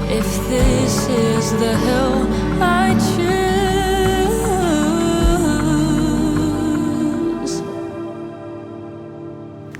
if this is the hell I choose.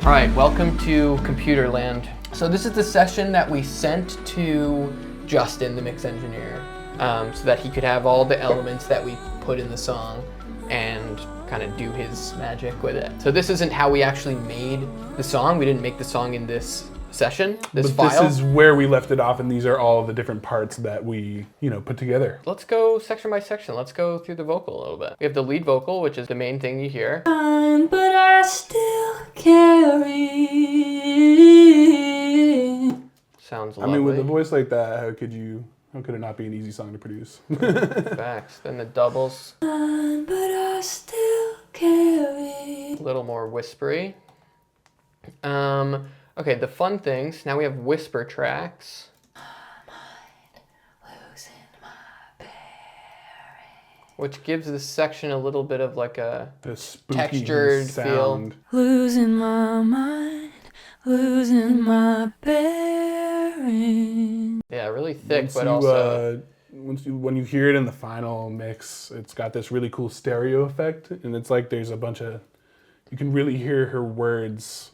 All right, welcome to Computer Land. So this is the session that we sent to Justin, the mix engineer, so that he could have all the elements that we put in the song and kind of do his magic with it. So this isn't how we actually made the song. We didn't make the song in this session, this file. This is where we left it off, and these are all the different parts that we, put together. Let's go section by section. Let's go through the vocal a little bit. We have the lead vocal, which is the main thing you hear. But I still carry. Sounds lovely. With a voice like that, how could it not be an easy song to produce? Facts. Then the doubles. But I still carry. A little more whispery. Okay, the fun things. Now we have whisper tracks. Which gives this section a little bit of like a textured sound. feel. Losing my mind, losing my bearings. Yeah, really thick, but also... when you hear it in the final mix, it's got this really cool stereo effect, and it's like there's a bunch of... You can really hear her words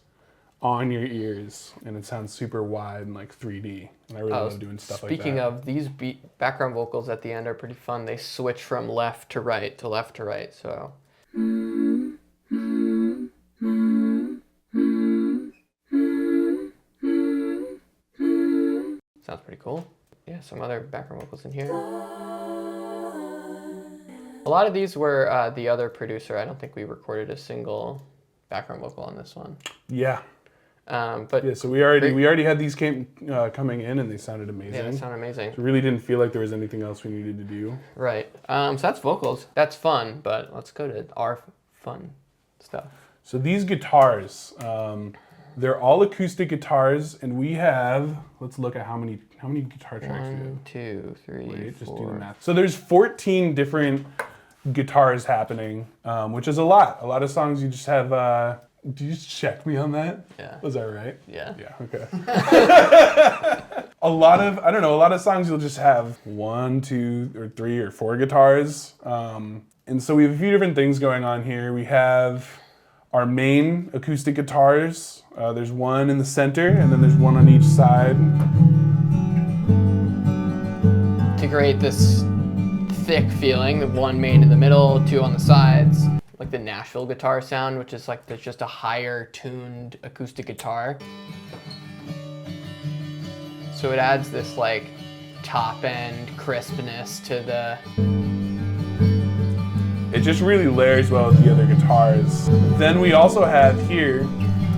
on your ears, and it sounds super wide and like 3D. And I really love doing stuff like that. Speaking of, these background vocals at the end are pretty fun. They switch from left to right to left to right, so. Sounds pretty cool. Yeah, some other background vocals in here. A lot of these were the other producer. I don't think we recorded a single background vocal on this one. Yeah. But yeah, so we already had these coming in, and they sounded amazing. Yeah, they sound amazing. So really didn't feel like there was anything else we needed to do. Right. So that's vocals. That's fun, but let's go to our fun stuff. So these guitars, they're all acoustic guitars, and we have, let's look at how many guitar tracks we have. 1, 2, 3, Wait, 4. just do the math. So there's 14 different guitars happening, which is a lot. A lot of songs you just have. Did you just check me on that? Yeah. Was that right? Yeah. Yeah, okay. a lot of songs you'll just have 1, 2, or 3, or 4 guitars. And so we have a few different things going on here. We have our main acoustic guitars. There's one in the center, and then there's one on each side. To create this thick feeling, the one main in the middle, 2 on the sides. Like the Nashville guitar sound, which is like there's just a higher tuned acoustic guitar. So it adds this like top end crispness to the... It just really layers well with the other guitars. Then we also have here,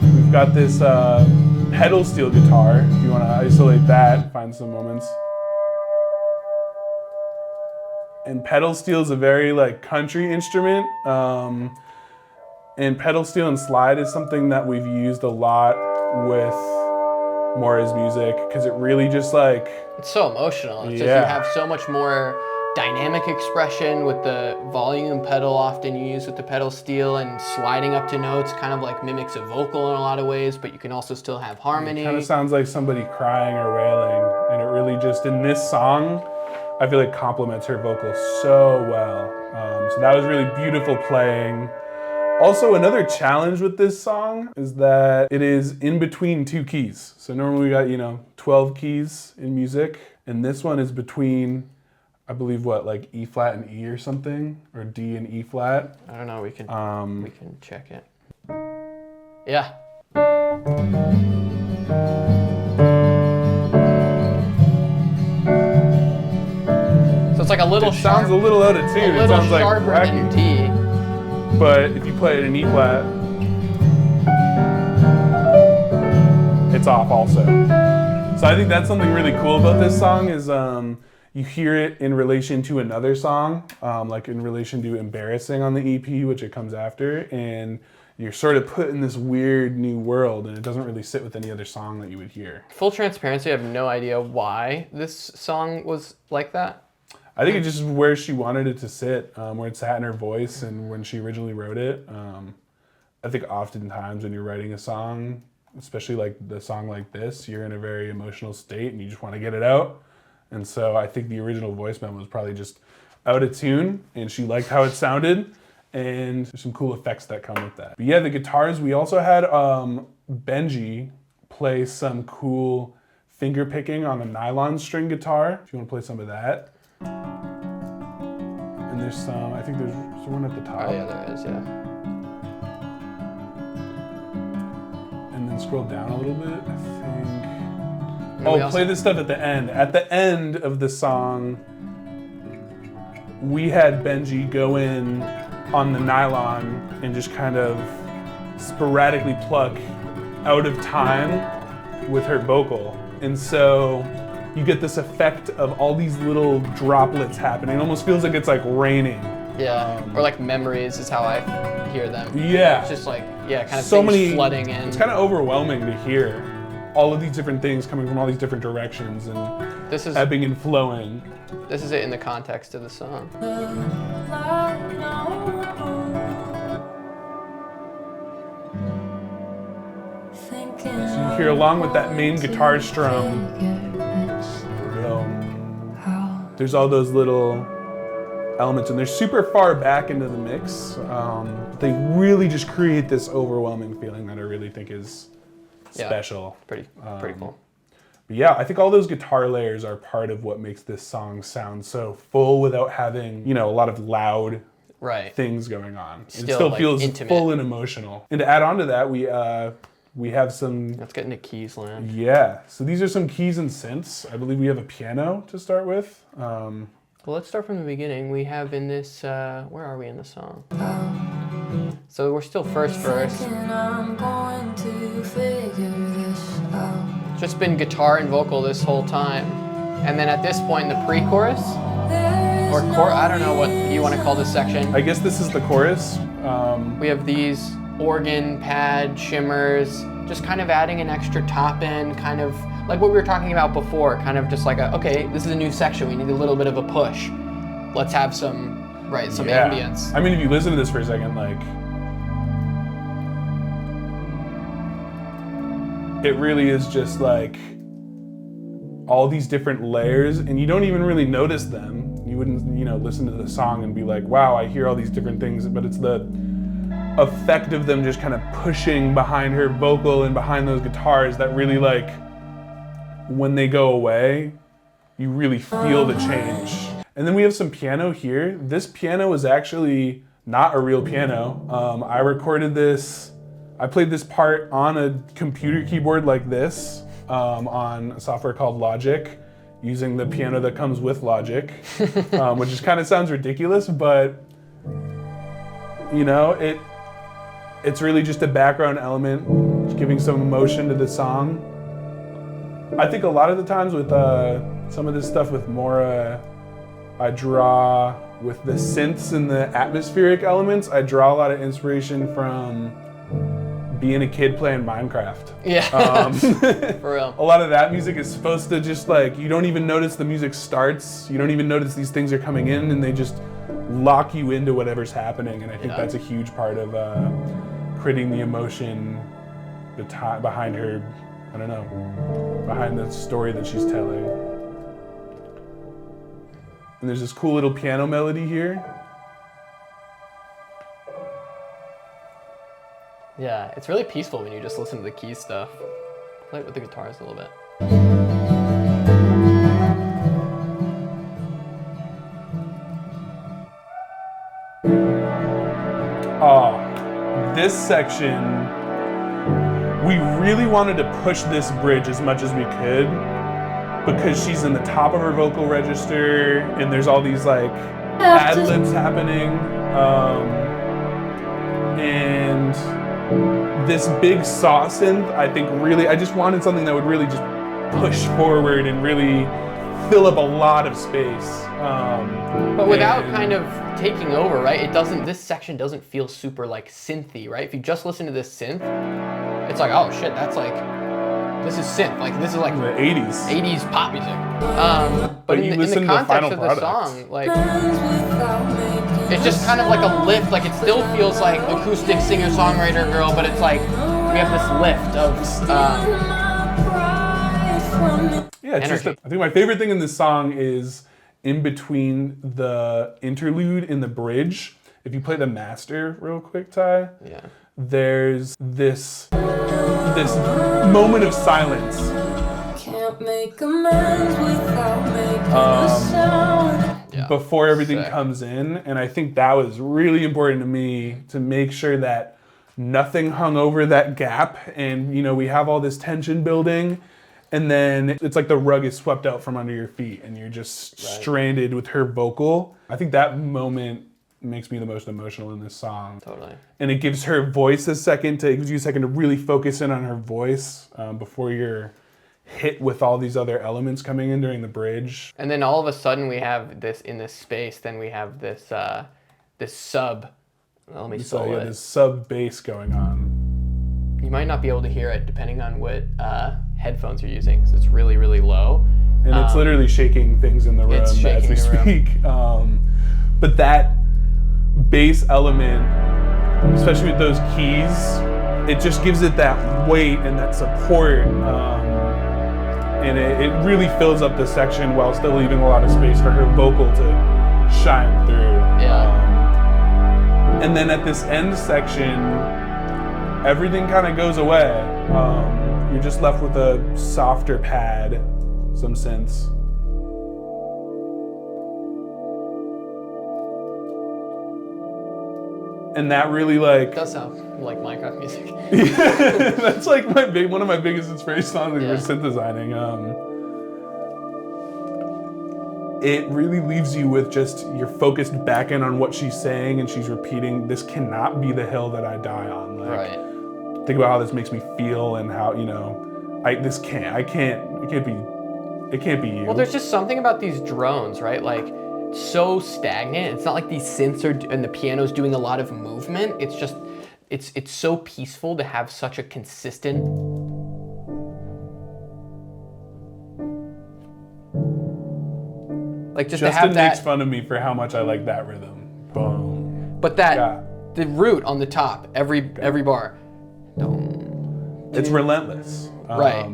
we've got this pedal steel guitar. If you want to isolate that, find some moments. And pedal steel is a very like country instrument. And pedal steel and slide is something that we've used a lot with Mori's music, because it really just like... It's so emotional. It's just, you have so much more dynamic expression with the volume pedal often you use with the pedal steel, and sliding up to notes kind of like mimics a vocal in a lot of ways, but you can also still have harmony. It kind of sounds like somebody crying or wailing, and it really just, in this song, I feel like complements her vocal so well. So that was really beautiful playing. Also, another challenge with this song is that it is in between 2 keys. So normally we got, 12 keys in music, and this one is between, I believe, like E flat and E or something, or D and E flat. I don't know, we can check it. Yeah. So it's like a little sharp. Sounds a little out of tune. It sounds like sharper than D. But if you play it in E flat, it's off also. So I think that's something really cool about this song is you hear it in relation to another song, like in relation to Embarrassing on the EP, which it comes after, and you're sort of put in this weird new world, and it doesn't really sit with any other song that you would hear. Full transparency, I have no idea why this song was like that. I think it's just where she wanted it to sit, where it sat in her voice, and when she originally wrote it. I think oftentimes when you're writing a song, especially like the song like this, you're in a very emotional state and you just want to get it out. And so I think the original voice memo was probably just out of tune, and she liked how it sounded, and there's some cool effects that come with that. But yeah, the guitars, we also had Benji play some cool finger picking on a nylon string guitar. If you want to play some of that. And there's some, I think there's one at the top. Oh yeah, there is, yeah. And then scroll down a little bit, I think. And Oh, play this stuff at the end. At the end of the song, we had Benji go in on the nylon and just kind of sporadically pluck out of time with her vocal. And so you get this effect of all these little droplets happening. It almost feels like it's like raining. Yeah, or like memories is how I hear them. Yeah. It's just like, yeah, kind of So things many, flooding in. It's kind of overwhelming to hear all of these different things coming from all these different directions and This is ebbing and flowing. This is it in the context of the song. So you hear along with that main guitar strum, there's all those little elements, and they're super far back into the mix. They really just create this overwhelming feeling that I really think is special. Pretty cool. But yeah, I think all those guitar layers are part of what makes this song sound so full without having, a lot of loud things going on. It still like, feels intimate. full and emotional. And to add on to that, we have some... Let's get into keys land. Yeah, so these are some keys and synths. I believe we have a piano to start with. Well, let's start from the beginning. We have in this, where are we in the song? So we're still first verse. Just been guitar and vocal this whole time. And then at this point, the pre-chorus, or I don't know what you want to call this section. I guess this is the chorus. We have these organ pad shimmers, just kind of adding an extra top end, kind of like what we were talking about before, kind of just like okay, this is a new section, we need a little bit of a push. Let's have some ambience. I mean, if you listen to this for a second, like, it really is just like all these different layers, and you don't even really notice them. You wouldn't, listen to the song and be like, wow, I hear all these different things, but it's the effect of them just kind of pushing behind her vocal and behind those guitars that really, like, when they go away, you really feel the change. And then we have some piano here. This piano is actually not a real piano. I recorded this, I played this part on a computer keyboard like this, on a software called Logic, using the piano that comes with Logic, which just kind of sounds ridiculous, but it's really just a background element, giving some emotion to the song. I think a lot of the times with some of this stuff with Mora, I draw with the synths and the atmospheric elements, I draw a lot of inspiration from being a kid playing Minecraft. Yeah, for real. A lot of that music is supposed to just like, you don't even notice the music starts, you don't even notice these things are coming in, and they just lock you into whatever's happening. And I think that's a huge part of creating the emotion behind her, behind the story that she's telling. And there's this cool little piano melody here. Yeah, it's really peaceful when you just listen to the key stuff. Play it with the guitars a little bit. This section, we really wanted to push this bridge as much as we could because she's in the top of her vocal register and there's all these like ad-libs happening. And this big saw synth, I think really, I just wanted something that would really just push forward and really fill up a lot of space. But without kind of taking over, right? This section doesn't feel super like synthy, right? If you just listen to this synth, it's like, oh shit, that's like, this is synth. Like this is like the 80s. 80s pop music. But in the context of the song, like, it's just kind of like a lift. Like it still feels like acoustic singer-songwriter girl, but it's like, we have this lift of, Yeah, it's just Energy. I think my favorite thing in this song is in between the interlude in the bridge. If you play the master real quick, Ty, Yeah. there's this moment of silence. Can't make amends without making a sound. Yeah. Before everything Sick. comes in, and I think that was really important to me to make sure that nothing hung over that gap, and we have all this tension building, and then it's like the rug is swept out from under your feet and you're just stranded with her vocal. I think that moment makes me the most emotional in this song. Totally. And it gives her voice it gives you a second to really focus in on her voice before you're hit with all these other elements coming in during the bridge. And then all of a sudden we have this in this space. Then we have this this sub. Let me So solo yeah, it. this sub bass going on. You might not be able to hear it depending on what headphones you're using, because it's really, really low. And it's literally shaking things in the room It's as shaking we the room. speak. But that bass element, especially with those keys, it just gives it that weight and that support. And it really fills up the section while still leaving a lot of space for her vocal to shine through. Yeah. And then at this end section, everything kind of goes away. You're just left with a softer pad, some synths. And that really It does sound like Minecraft music. that's like one of my biggest inspirations on Yeah. for synth designing. It really leaves you with just you're focused back in on what she's saying, and she's repeating, "This cannot be the hill that I die on." Like, Right. think about how this makes me feel, and how it can't be you. Well, there's just something about these drones, right? Like, so stagnant. It's not like these synths and the piano's doing a lot of movement. It's just, it's so peaceful to have such a consistent. Like just to Justin have that. makes fun of me for how much I like that rhythm. Boom. But that Yeah. the root on the top, every bar. It's relentless. Right.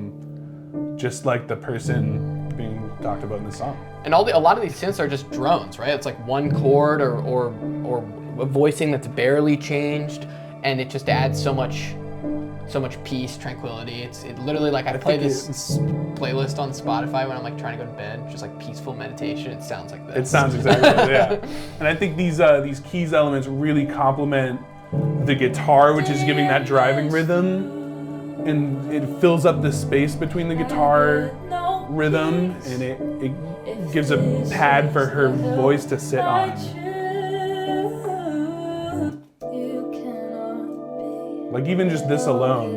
Just like the person being talked about in the song. And a lot of these synths are just drones, right? It's like one chord or a voicing that's barely changed, and it just adds so much peace, tranquility. It literally, like, I play this playlist on Spotify when I'm like trying to go to bed, just like peaceful meditation. It sounds like this. It sounds exactly like that. And I think these keys elements really complement the guitar, which is giving that driving rhythm, and it fills up the space between the guitar rhythm, and it gives a pad for her voice to sit on. Like even just this alone,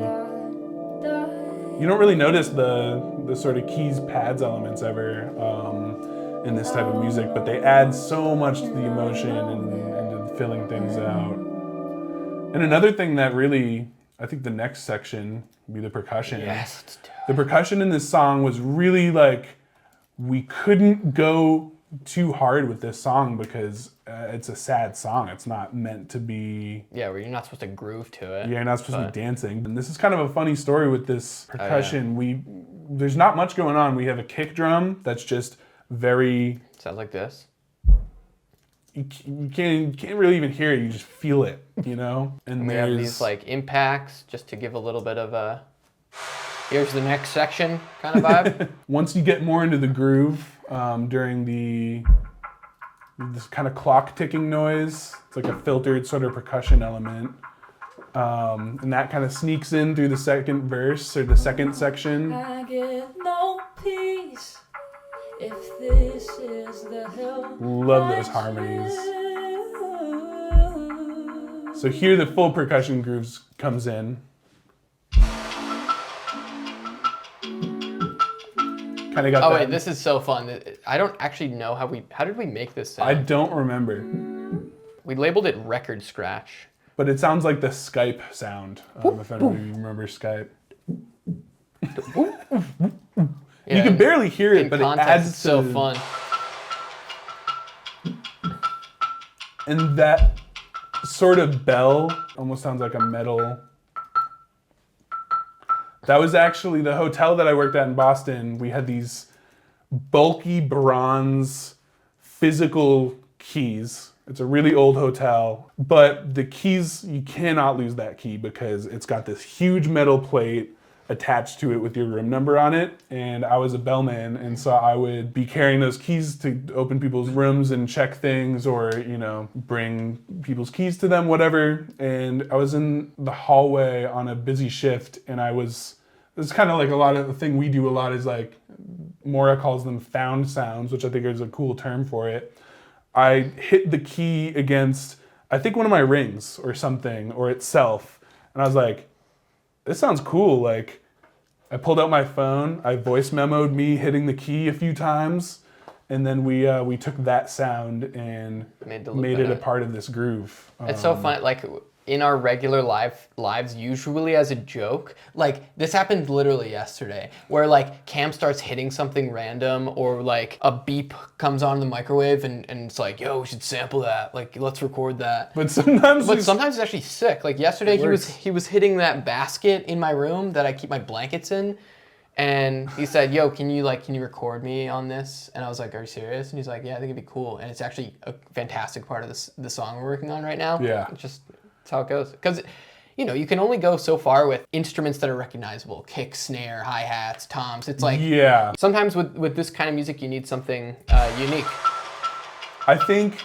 you don't really notice the sort of keys, pads elements ever in this type of music, but they add so much to the emotion and to filling things out. And another thing that really, I think the next section would be the percussion. Yes, let's do it. The percussion in this song was really like, we couldn't go too hard with this song because it's a sad song. It's not meant to be. Yeah, where you're not supposed to groove to it. Yeah, you're not supposed to be dancing. And this is kind of a funny story with this percussion. There's not much going on. We have a kick drum that's just very. Sounds like this. You can't really even hear it. You just feel it, And We have these like impacts just to give a little bit of a. Here's the next section kind of vibe. Once you get more into the groove during this kind of clock ticking noise, it's like a filtered sort of percussion element. And that kind of sneaks in through the second verse or the second section. I get no peace if this is the hill. Love those harmonies. So here the full percussion grooves comes in. Kind of got Oh that. wait, this is so fun. I don't actually know how did we make this sound? I don't remember, We labeled it record scratch. but it sounds like the Skype sound. If anybody remembers Skype. Yeah, You can barely hear it, in but it context, adds it's so to- fun. And that sort of bell almost sounds like a metal. That was actually the hotel that I worked at in Boston. We had these bulky bronze physical keys. It's a really old hotel, but the keys, you cannot lose that key because it's got this huge metal plate attached to it with your room number on it. And I was a bellman, and so I would be carrying those keys to open people's rooms and check things, or, you know, bring people's keys to them, whatever. And I was in the hallway on a busy shift, and it's kind of like a lot of the thing we do a lot is like, Mora calls them found sounds, which I think is a cool term for it. I hit the key against, I think, one of my rings or something, or itself. And I was like, this sounds cool. Like, I pulled out my phone, I voice memoed me hitting the key a few times, and then we took that sound and made it a part of this groove. It's so fun. Like, in our regular lives, usually as a joke, like this happened literally yesterday, where like Cam starts hitting something random, or like a beep comes on in the microwave, and it's like, yo, we should sample that. Like, let's record that. But sometimes it's actually sick. Like yesterday, he was hitting that basket in my room that I keep my blankets in, and he said, yo, can you record me on this? And I was like, are you serious? And he's like, yeah, I think it'd be cool. And it's actually a fantastic part of the song we're working on right now. Yeah. That's how it goes. Because, you know, you can only go so far with instruments that are recognizable. Kick, snare, hi-hats, toms. It's like, yeah. Sometimes with this kind of music, you need something unique. I think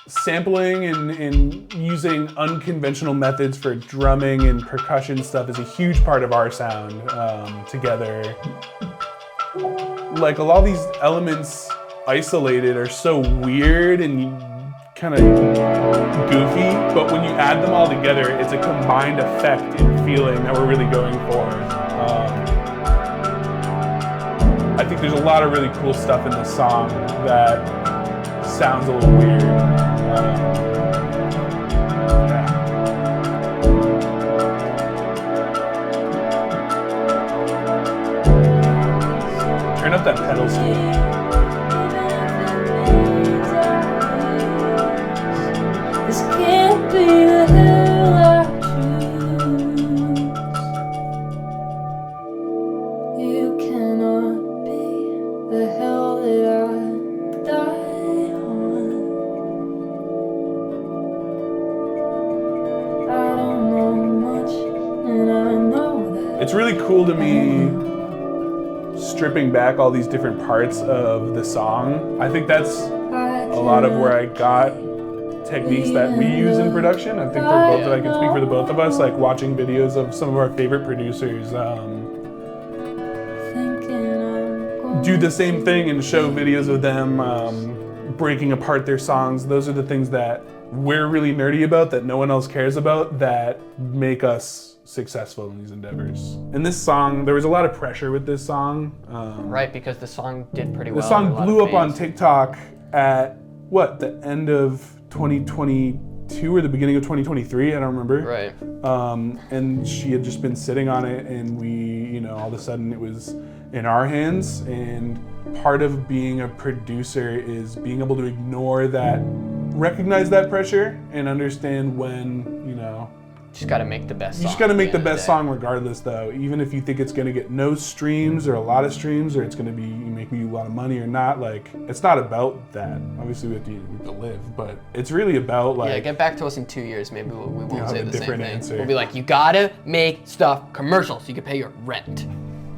sampling and using unconventional methods for drumming and percussion stuff is a huge part of our sound together. Like, a lot of these elements isolated are so weird and kind of goofy, but when you add them all together, it's a combined effect and feeling that we're really going for. I think there's a lot of really cool stuff in this song that sounds a little weird. Turn up that pedal steel. This can't be the hell I choose. You cannot be the hell that I die on. I don't know much, and I know that. It's really cool to me stripping back all these different parts of the song. I think that's a lot of where I got techniques that we use in production. I think for both, I can speak for the both of us, like watching videos of some of our favorite producers do the same thing and show videos of them breaking apart their songs. Those are the things that we're really nerdy about, that no one else cares about, that make us successful in these endeavors. And this song, there was a lot of pressure with this song. Right, because the song did pretty well. The song blew up on TikTok at, the end of 2022 or the beginning of 2023, I don't remember. Right. And she had just been sitting on it, and we, all of a sudden it was in our hands. And part of being a producer is being able to ignore that, recognize that pressure, and understand when, just gotta make the best song. You just gotta make the best song regardless, though. Even if you think it's gonna get no streams or a lot of streams, or it's gonna be make you a lot of money or not, like, it's not about that. Obviously we have to live, but it's really about like. Yeah, get back to us in 2 years, maybe we won't say the same thing. Answer. We'll be like, you gotta make stuff commercial so you can pay your rent.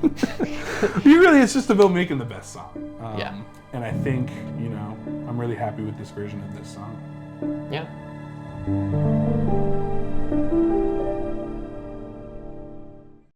It's just about making the best song. Yeah. And I think, I'm really happy with this version of this song. Yeah.